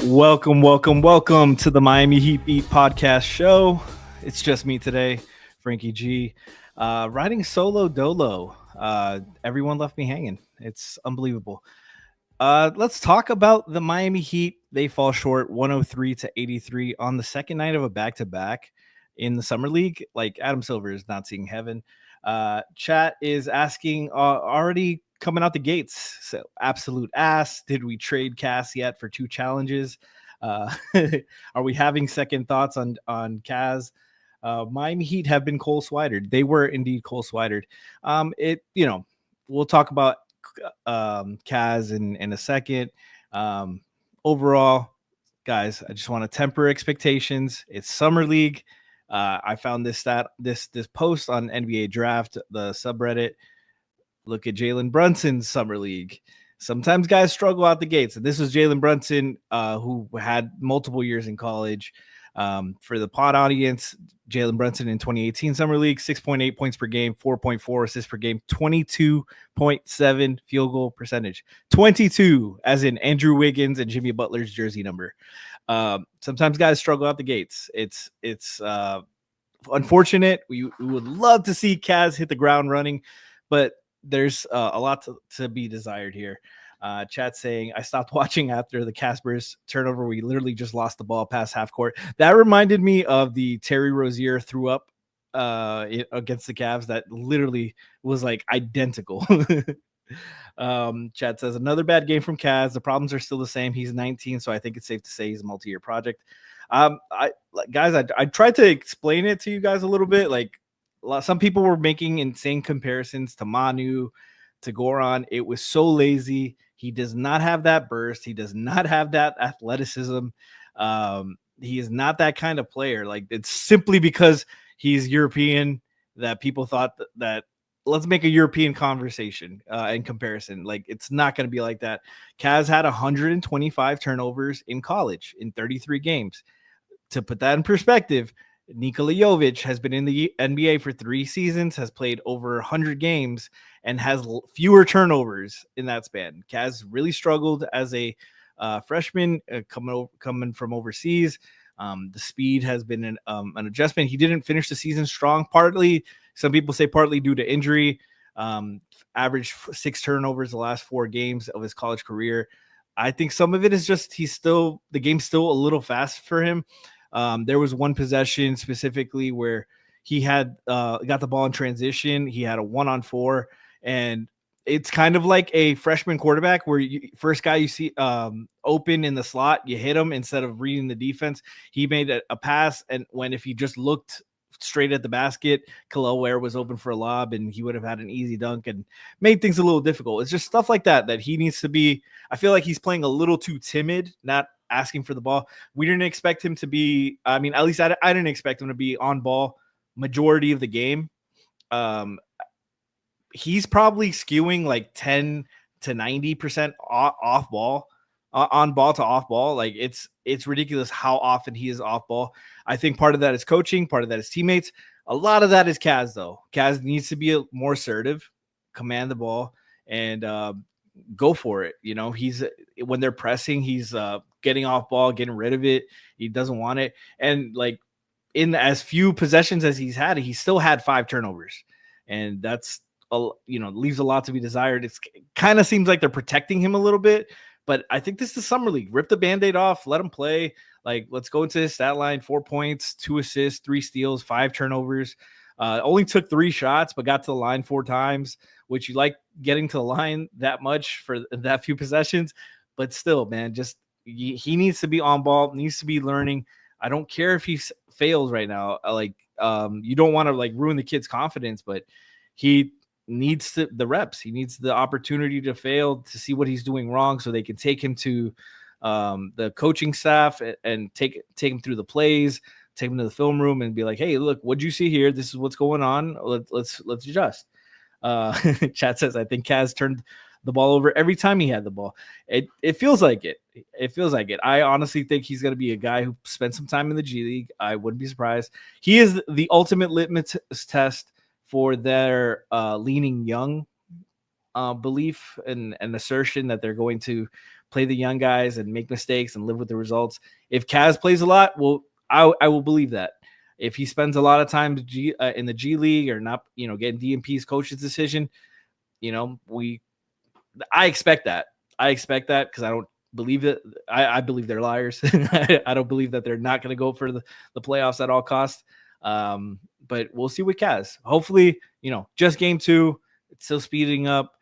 Welcome to the Miami Heat Beat podcast show. It's just me today, Franky G, riding solo dolo. Everyone left me hanging. It's unbelievable. Let's talk about the Miami Heat. They fall short 103-83 on the second night of a back-to-back in the Summer League. Like Adam Silver is not seeing heaven. Chat is asking already coming out the gates. So absolute ass. Did we trade Cass yet for 2 challenges? Are we having second thoughts on Kaz? Miami Heat have been Cole Swidered. They were indeed Cole Swidered. We'll talk about Kaz in a second. Overall, guys, I just want to temper expectations. It's Summer League. I found this post on NBA Draft, the subreddit. Look at Jalen Brunson's Summer League. Sometimes guys struggle out the gates. And this was Jalen Brunson, who had multiple years in college. For the pod audience, Jalen Brunson in 2018 Summer League, 6.8 points per game, 4.4 assists per game, 22.7 field goal percentage. 22, as in Andrew Wiggins and Jimmy Butler's jersey number. Sometimes guys struggle out the gates. It's unfortunate. We would love to see Kaz hit the ground running, but there's a lot to be desired here. Chat saying, I stopped watching after the Caspers turnover. We literally just lost the ball past half court. That reminded me of the Terry Rozier threw up against the Cavs. That literally was like identical. Chat says, another bad game from Kaz. The problems are still the same. He's 19, so I think it's safe to say he's a multi-year project. I tried to explain it to you guys a little bit. Like, some people were making insane comparisons to Manu, to Goran. It was so lazy. He does not have that burst. He does not have that athleticism. He is not that kind of player. Like, it's simply because he's European that people thought that let's make a European conversation in comparison. Like, it's not going to be like that. Kaz had 125 turnovers in college in 33 games. To put that in perspective, Nikola Jovic has been in the NBA for 3 seasons, has played over 100 games, and has fewer turnovers in that span. Kaz really struggled as a freshman coming from overseas. The speed has been an adjustment. He didn't finish the season strong, partly, some people say partly due to injury. Averaged 6 turnovers the last 4 games of his college career. I think some of it is just the game's still a little fast for him. There was one possession specifically where he had got the ball in transition. He had a 1-on-4, and it's kind of like a freshman quarterback where first guy you see open in the slot, you hit him instead of reading the defense. He made a pass, and if he just looked straight at the basket, Ware was open for a lob, and he would have had an easy dunk and made things a little difficult. It's just stuff like that he needs to be. I feel like he's playing a little too timid, not asking for the ball. We didn't expect him to be, at least I didn't expect him to be on ball majority of the game. He's probably skewing like 10 to 90% off ball, on ball to off ball. Like, it's ridiculous how often he is off ball. I think part of that is coaching, part of that is teammates. A lot of that is Kaz, though. Kaz needs to be more assertive, command the ball, and go for it. When they're pressing, he's getting off ball, getting rid of it. He doesn't want it. And like, in as few possessions as he's had, he still had 5 turnovers. And that's, leaves a lot to be desired. It kind of seems like they're protecting him a little bit, but I think this is the Summer League. Rip the Band-Aid off, let him play. Like, let's go into his stat line: 4 points, 2 assists, 3 steals, 5 turnovers. Only took 3 shots, but got to the line 4 times, which you like getting to the line that much for that few possessions. But still, man, just he needs to be on ball, needs to be learning. I don't care if he fails right now. You don't want to like ruin the kid's confidence, but he needs the reps. He needs the opportunity to fail, to see what he's doing wrong, so they can take him to the coaching staff and take him through the plays, take him to the film room and be like, hey, look, what'd you see here? This is what's going on. Let's adjust. Chat says, I think Kaz turned the ball over every time he had the ball. It feels like it. It feels like it. I honestly think he's going to be a guy who spent some time in the G League. I wouldn't be surprised. He is the ultimate litmus test for their leaning young belief and assertion that they're going to play the young guys and make mistakes and live with the results. If Kaz plays a lot, well, I will believe that. If he spends a lot of time in the G League or not, getting DMP's coach's decision, I expect that. I expect that because I don't believe it. I believe they're liars. I don't believe that they're not going to go for the playoffs at all costs. But we'll see with Kaz. Hopefully, just game 2. It's still speeding up.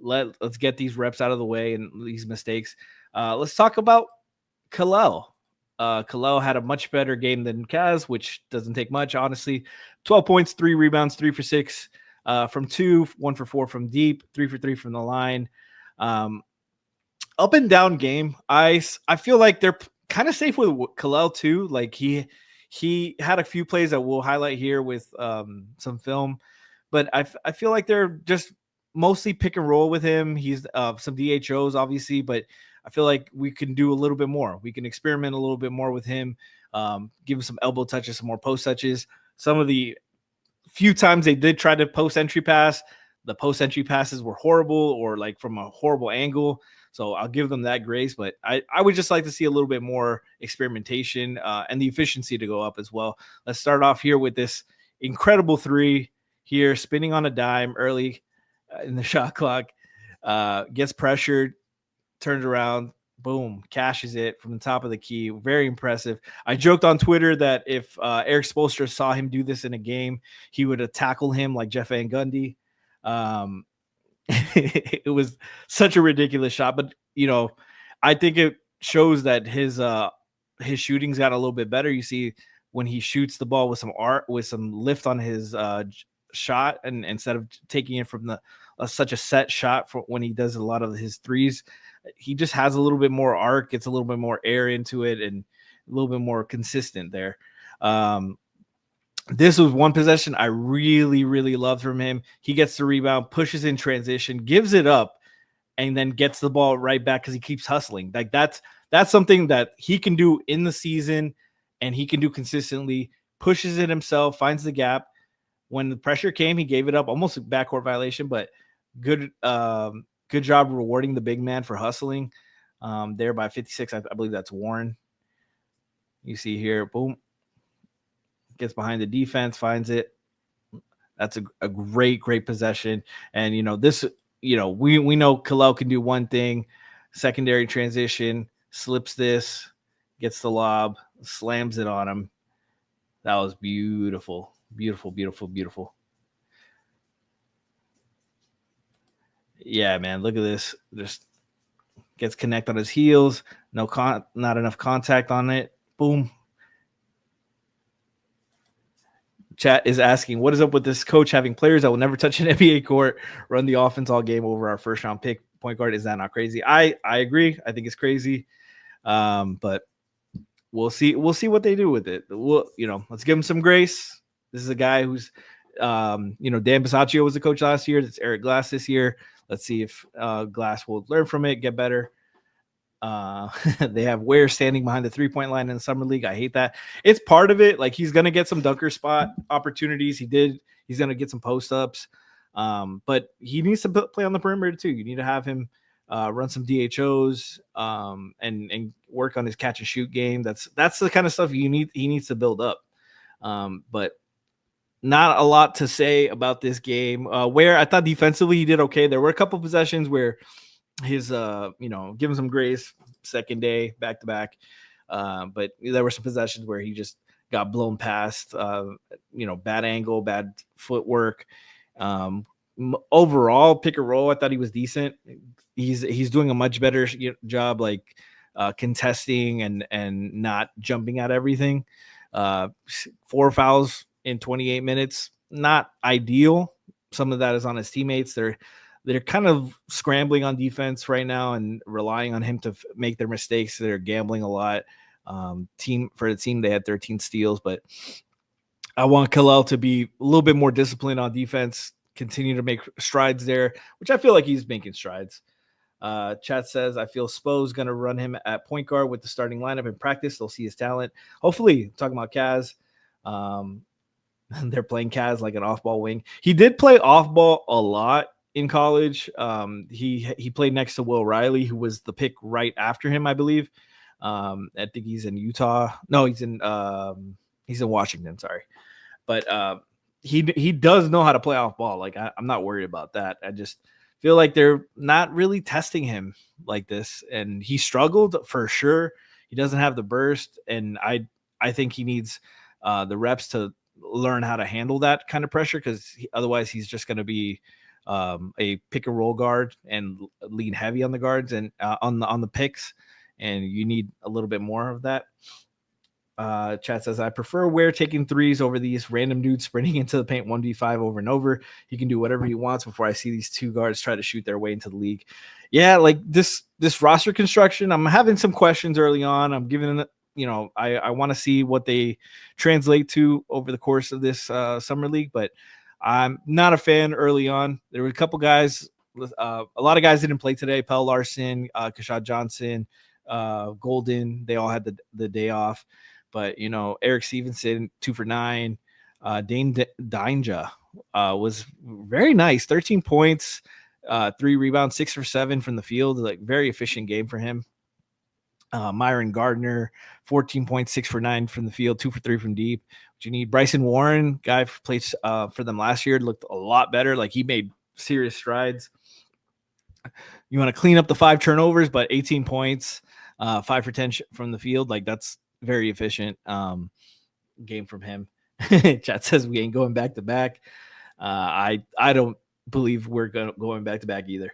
Let's get these reps out of the way and these mistakes. Let's talk about Kell. Kell had a much better game than Kaz, which doesn't take much, honestly. 12 points, 3 rebounds, 3 for 6 from 2, 1 for 4 from deep, 3 for 3 from the line. Up and down game. I feel like they're kind of safe with Kell too. Like he had a few plays that we'll highlight here with some film, but I feel like they're just mostly pick and roll with him. He's some DHOs obviously, but I feel like we can do a little bit more. We can experiment a little bit more with him, give him some elbow touches, some more post touches. Some of the few times they did try to post entry pass, the post entry passes were horrible or like from a horrible angle. So I'll give them that grace, but I would just like to see a little bit more experimentation and the efficiency to go up as well. Let's start off here with this incredible 3 here, spinning on a dime early in the shot clock, gets pressured, turns around, boom, cashes it from the top of the key. Very impressive. I joked on Twitter that if Eric Spoelstra saw him do this in a game, he would have tackled him like Jeff Van Gundy. It was such a ridiculous shot, but I think it shows that his shooting's got a little bit better. You see when he shoots the ball with some art, with some lift on his shot, and instead of taking it from such a set shot for when he does a lot of his threes, he just has a little bit more arc, gets a little bit more air into it, and a little bit more consistent there. This was one possession I really, really loved from him. He gets the rebound, pushes in transition, gives it up, and then gets the ball right back because he keeps hustling. Like that's something that he can do in the season, and he can do consistently. Pushes it himself, finds the gap. When the pressure came, he gave it up, almost a backcourt violation, but good job rewarding the big man for hustling. There by 56, I believe that's Warren. You see here, boom. Gets behind the defense, finds it. That's a great possession. And, this, we know Kell can do one thing, secondary transition, slips this, gets the lob, slams it on him. That was beautiful, beautiful, beautiful, beautiful. Yeah, man, look at this. Just gets connect on his heels. Not enough contact on it. Boom. Chat is asking, what is up with this coach having players that will never touch an NBA court, run the offense all game over our first round pick point guard? Is that not crazy? I agree. I think it's crazy. But we'll see what they do with it. Let's give him some grace. This is a guy who's, Dan Bisaccio was the coach last year. It's Eric Glass this year. Let's see if Glass will learn from it, get better. They have Ware standing behind the 3-point line in the summer league. I hate that. It's part of it. Like he's going to get some dunker spot opportunities. He's going to get some post ups. But he needs to play on the perimeter too. You need to have him run some DHOs and work on his catch and shoot game. That's the kind of stuff he needs to build up. But not a lot to say about this game. Where I thought defensively he did okay. There were a couple possessions where his give him some grace, second day back to back, but there were some possessions where he just got blown past, bad angle, bad footwork. Overall pick and roll, I thought he was decent. He's doing a much better job contesting and not jumping at everything. 4 fouls in 28 minutes, not ideal. Some of that is on his teammates. They're kind of scrambling on defense right now and relying on him to make their mistakes. They're gambling a lot. For the team, they had 13 steals, but I want Kell to be a little bit more disciplined on defense, continue to make strides there, which I feel like he's making strides. Chat says, I feel Spo's going to run him at point guard with the starting lineup in practice. They'll see his talent. Hopefully, talking about Kaz. They're playing Kaz like an off-ball wing. He did play off-ball a lot in college. He played next to Will Riley, who was the pick right after him, I believe. I think he's in Utah. No, he's in Washington. Sorry, but he does know how to play off ball. Like I'm not worried about that. I just feel like they're not really testing him like this, and he struggled for sure. He doesn't have the burst, and I think he needs the reps to learn how to handle that kind of pressure, because otherwise he's just going to be a pick and roll guard and lean heavy on the guards and on the picks, and you need a little bit more of that. Chat says, I prefer Ware taking threes over these random dudes sprinting into the paint 1v5 over and over. He can do whatever he wants before I see these two guards try to shoot their way into the league. Yeah, like this roster construction, I'm having some questions early on. I'm giving it, I want to see what they translate to over the course of this summer league, but I'm not a fan early on. There were a couple guys, a lot of guys didn't play today. Pell Larson, Kashad Johnson, Golden, they all had the day off. But, Eric Stevenson, 2 for 9. Dane Dainja was very nice. 13 points, 3 rebounds, 6 for 7 from the field. Like, very efficient game for him. Myron Gardner, 14 points, 6 for 9 from the field, 2 for 3 from deep. What you need? Bryson Warren, guy who played for them last year, looked a lot better. Like, he made serious strides. You want to clean up the 5 turnovers, but 18 points, 5 for 10 from the field. Like, that's very efficient game from him. Chat says we ain't going back to back. I don't believe we're going back to back either.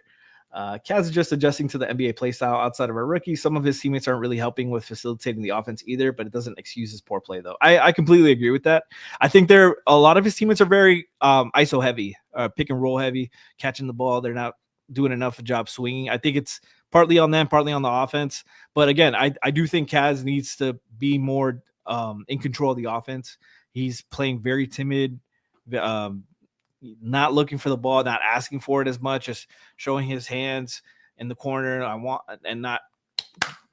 Kaz is just adjusting to the NBA play style outside of our rookie. Some of his teammates aren't really helping with facilitating the offense either, but it doesn't excuse his poor play, though. I completely agree with that. I think a lot of his teammates are very ISO heavy, pick and roll heavy, catching the ball. They're not doing enough job swinging. I think it's partly on them, partly on the offense. But again, I do think Kaz needs to be more in control of the offense. He's playing very timid, not looking for the ball, not asking for it as much, just showing his hands in the corner. And not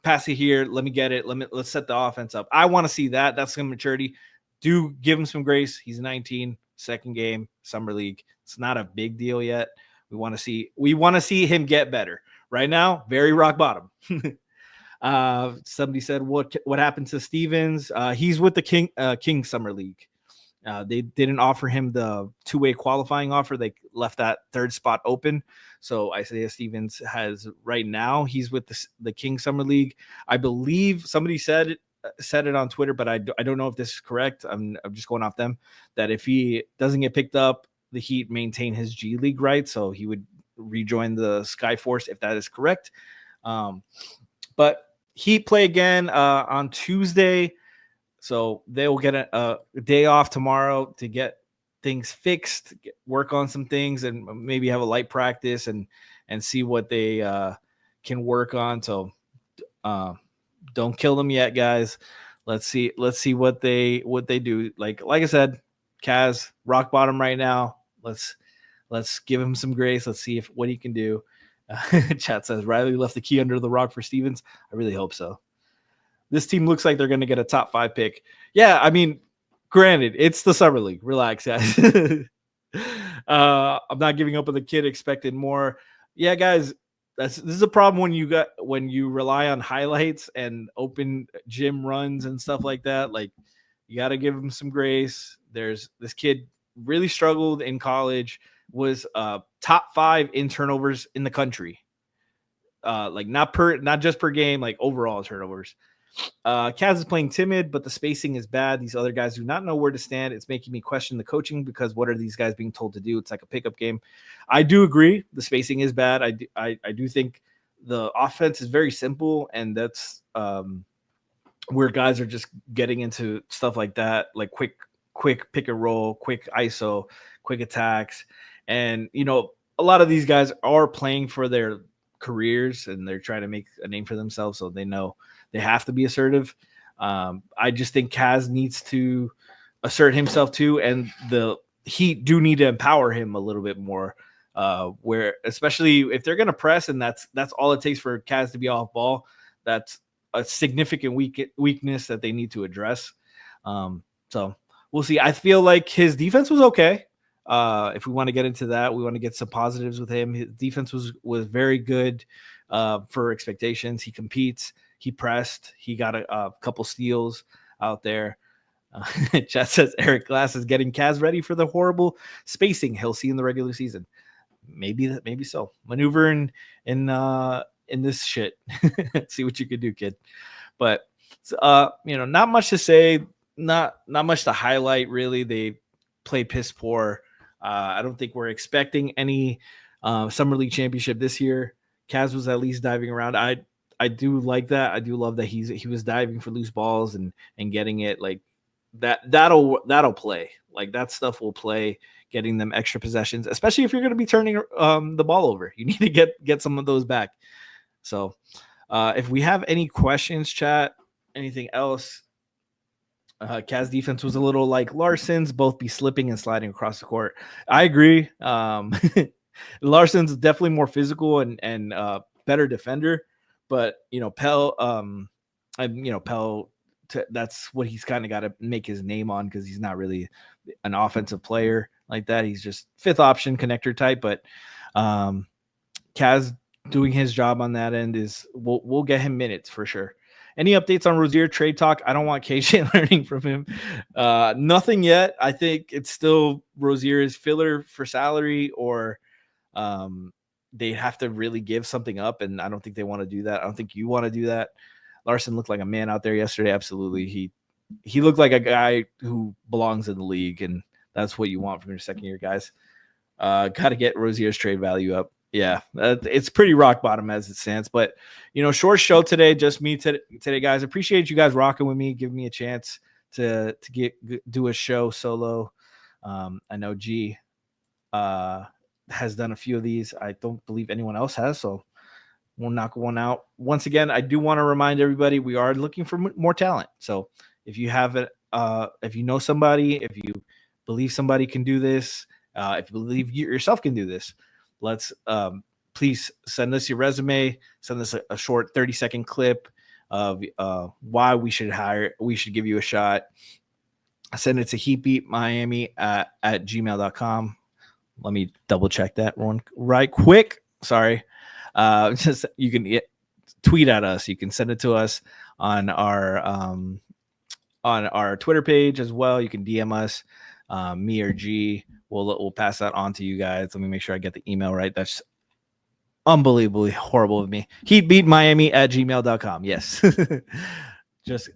pass it here. Let me get it. Let's set the offense up. I want to see that. That's some maturity. Do give him some grace. He's 19, second game, summer league. It's not a big deal yet. We want to see him get better. Right now, very rock bottom. Somebody said, what happened to Stevens? He's with the King Summer League. They didn't offer him the two-way qualifying offer. They left that third spot open. So Isaiah Stevens has right now, he's with the King Summer League. I believe somebody said it on Twitter, but I don't know if this is correct. I'm just going off them, that if he doesn't get picked up, the Heat maintain his G League rights, so he would rejoin the Skyforce if that is correct. But Heat play again on Tuesday, so they will get a day off tomorrow to get things fixed, work on some things, and maybe have a light practice and see what they can work on. So don't kill them yet, guys. Let's see what they do. Like I said, Kaz, rock bottom right now. Let's give him some grace. Let's see what he can do. Chat says Riley left the key under the rock for Stevens. I really hope so. This team looks like they're going to get a top 5 pick. Yeah, I mean, granted, it's the summer league. Relax, guys. I'm not giving up on the kid. Expected more. Yeah, guys, this is a problem when you rely on highlights and open gym runs and stuff like that. Like, you got to give him some grace. There's this kid really struggled in college, was top 5 in turnovers in the country. Like not just per game, like overall turnovers. Kaz is playing timid, but the spacing is bad. These other guys do not know where to stand. It's making me question the coaching, because what are these guys being told to do? It's like a pickup game. I do agree. The spacing is bad. I do think the offense is very simple, and that's where guys are just getting into stuff like that, like quick pick and roll, quick ISO, quick attacks. And, a lot of these guys are playing for their careers and they're trying to make a name for themselves. So they know they have to be assertive. I just think Kaz needs to assert himself too. And the Heat do need to empower him a little bit more, where especially if they're going to press, and that's all it takes for Kaz to be off ball. That's a significant weakness that they need to address. So we'll see. I feel like his defense was okay. If we want to get into that, we want to get some positives with him. His defense was very good for expectations. He competes. He pressed. He got a couple steals out there. Chat says Eric Glass is getting Kaz ready for the horrible spacing he'll see in the regular season. Maybe so. Maneuver in this shit. See what you can do, kid. But not much to say. Not much to highlight, really. They played piss poor. I don't think we're expecting any summer league championship this year. Kaz was at least diving around. I do like that. I do love that he was diving for loose balls and getting it like that. That'll play. Like that stuff will play, getting them extra possessions, especially if you're going to be turning the ball over. You need to get some of those back. So if we have any questions, chat, anything else, Kaz defense was a little like Larson's, both be slipping and sliding across the court. I agree. Larson's definitely more physical and better defender, but Pell, Pell, that's what he's kind of got to make his name on, because he's not really an offensive player like that. He's just fifth option connector type, but Kaz doing his job on that end is we'll get him minutes for sure. Any updates on Rozier trade talk? I don't want KJ learning from him. Nothing yet. I think it's still Rozier's filler for salary, or they have to really give something up, and I don't think they want to do that. I don't think you want to do that. Larson looked like a man out there yesterday. Absolutely. He looked like a guy who belongs in the league, and that's what you want from your second year guys. Got to get Rozier's trade value up. Yeah, it's pretty rock bottom as it stands. But, short show today, just me today, guys. Appreciate you guys rocking with me, giving me a chance to do a show solo. I know G has done a few of these. I don't believe anyone else has, so we'll knock one out. Once again, I do want to remind everybody we are looking for more talent. So if you have it, if you know somebody, if you believe somebody can do this, if you believe you yourself can do this, let's please send us your resume. Send us a short 30-second clip of why we should give you a shot. Send it to heatbeatmiami at gmail.com. Let me double check that one right quick. Sorry. Just you can tweet at us. You can send it to us on our Twitter page as well. You can DM us, me or G. We'll pass that on to you guys. Let me make sure I get the email right. That's unbelievably horrible of me. Heatbeatmiami at gmail.com. Yes. Just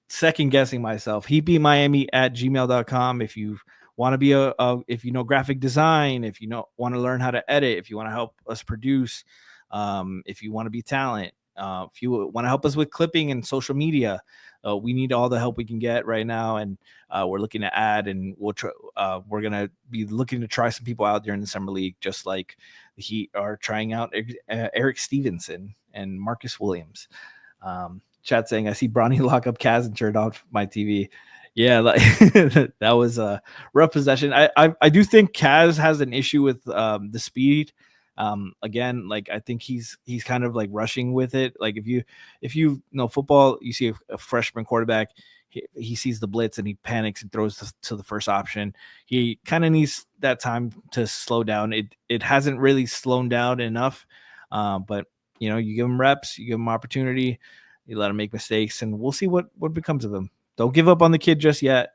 second guessing myself. Heatbeatmiami at gmail.com. If you want to be if you know graphic design, if you want to learn how to edit, if you want to help us produce, if you want to be talent, if you want to help us with clipping and social media, we need all the help we can get right now, and we're looking to add, and we're gonna be looking to try some people out during the summer league, just like the Heat are trying out Eric Stevenson and Marcus Williams. Chat saying, I see Bronny lock up Kaz and turned off my TV. Yeah, like, that was a rough possession. I do think Kaz has an issue with the speed. Again, like I think he's kind of like rushing with it. Like if you know football, you see a freshman quarterback, he sees the blitz and he panics and throws to the first option. He kind of needs that time to slow down. It hasn't really slowed down enough, but you give him reps, you give him opportunity, you let him make mistakes, and we'll see what becomes of him. Don't give up on the kid just yet.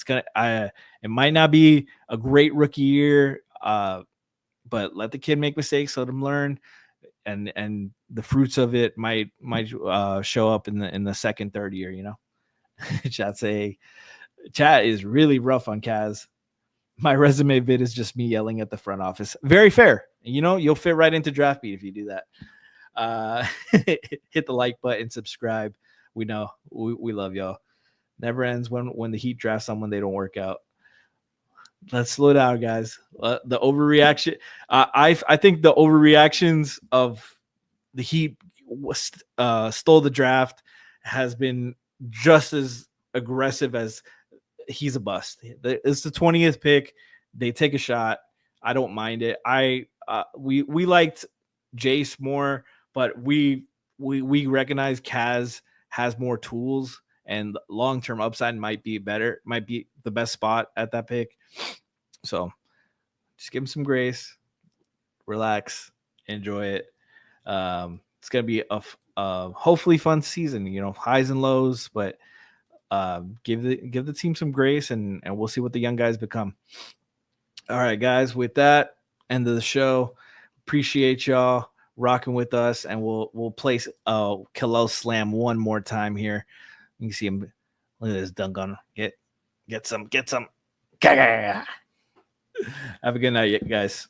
It might not be a great rookie year, but let the kid make mistakes, let him learn, and the fruits of it might show up in the second, third year. Chat is really rough on Kaz. My resume vid is just me yelling at the front office. Very fair. You'll fit right into Draft Beat if you do that. Hit the like button, subscribe. We know we love y'all. Never ends when the Heat draft someone they don't work out. Let's slow down, guys. The overreaction. I think the overreactions of the Heat stole the draft has been just as aggressive as he's a bust. It's the 20th pick. They take a shot. I don't mind it. We liked Jace more, but we recognize Kaz has more tools, and long-term upside might be better, might be the best spot at that pick. So Just give him some grace, relax, enjoy it. It's gonna be a hopefully fun season. You know, highs and lows, but give the team some grace, and we'll see what the young guys become. All right, guys. With that, end of the show. Appreciate y'all rocking with us, and we'll place Kell slam one more time here. You can see him. Look at this dunk on. Get some. Have a good night, guys.